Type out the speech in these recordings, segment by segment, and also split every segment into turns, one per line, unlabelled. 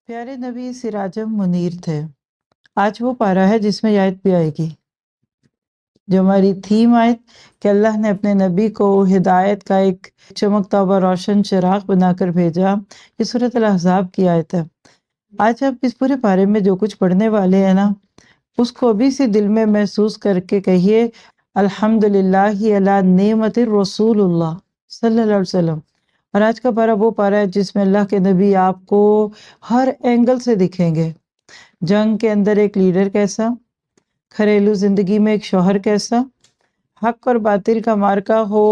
پیارے نبی سراجم منیر تھے۔ آج وہ پارہ ہے جس میں یہ آیت بھی آئے گی، جو ہماری تھیم آیت کہ اللہ نے اپنے نبی کو ہدایت کا ایک چمکتا ہوا روشن چراغ بنا کر بھیجا۔ یہ سورۃ الاحزاب کی آیت ہے۔ آج آپ اس پورے پارے میں جو کچھ پڑھنے والے ہیں نا، اس کو ابھی سے دل میں محسوس کر کے کہیے الحمدللہ علی نعمت الرسول اللہ صلی اللہ علیہ وسلم۔ اور آج کا پارہ وہ پارہ ہے جس میں اللہ کے نبی آپ کو ہر اینگل سے دکھیں گے۔ جنگ کے اندر ایک لیڈر کیسا، گھریلو زندگی میں ایک شوہر کیسا، حق اور باطل کا معرکہ ہو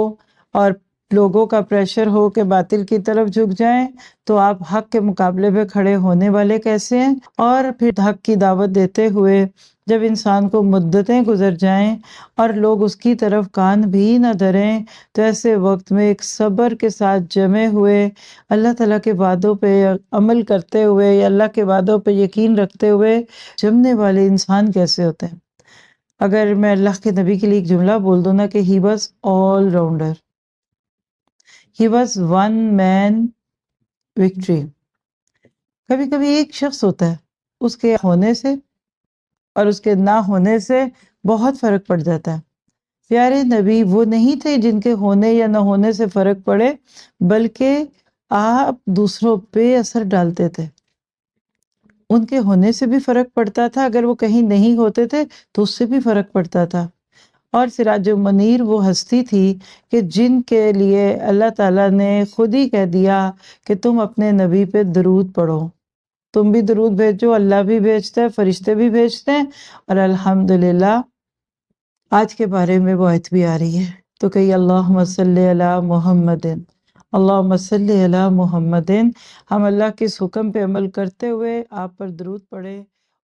اور لوگوں کا پریشر ہو کہ باطل کی طرف جھک جائیں تو آپ حق کے مقابلے پہ کھڑے ہونے والے کیسے ہیں، اور پھر حق کی دعوت دیتے ہوئے جب انسان کو مدتیں گزر جائیں اور لوگ اس کی طرف کان بھی نہ دھریں تو ایسے وقت میں ایک صبر کے ساتھ جمے ہوئے اللہ تعالیٰ کے وعدوں پہ عمل کرتے ہوئے یا اللہ کے وعدوں پہ یقین رکھتے ہوئے جمنے والے انسان کیسے ہوتے ہیں۔ اگر میں اللہ کے نبی کے لیے ایک جملہ بول دوں نا کہ he was all rounder, he was one man victory. کبھی کبھی ایک شخص ہوتا ہے، اس کے ہونے سے اور اس کے نہ ہونے سے بہت فرق پڑ جاتا ہے۔ پیارے نبی وہ نہیں تھے جن کے ہونے یا نہ ہونے سے فرق پڑے، بلکہ آپ دوسروں پہ اثر ڈالتے تھے۔ ان کے ہونے سے بھی فرق پڑتا تھا، اگر وہ کہیں نہیں ہوتے تھے تو اس سے بھی فرق پڑتا تھا۔ اور سراج منیر وہ ہستی تھی کہ جن کے لیے اللہ تعالیٰ نے خود ہی کہہ دیا کہ تم اپنے نبی پہ درود پڑھو، تم بھی درود بھیجو، اللہ بھی بھیجتا ہے، فرشتے بھی بھیجتے ہیں۔ اور الحمدللہ آج کے بارے میں وہ آیت بھی آ رہی ہے، تو کہیے اللہم صلی علی محمد، اللہم صلی علی محمد۔ ہم اللہ کے اس حکم پہ عمل کرتے ہوئے آپ پر درود پڑھیں۔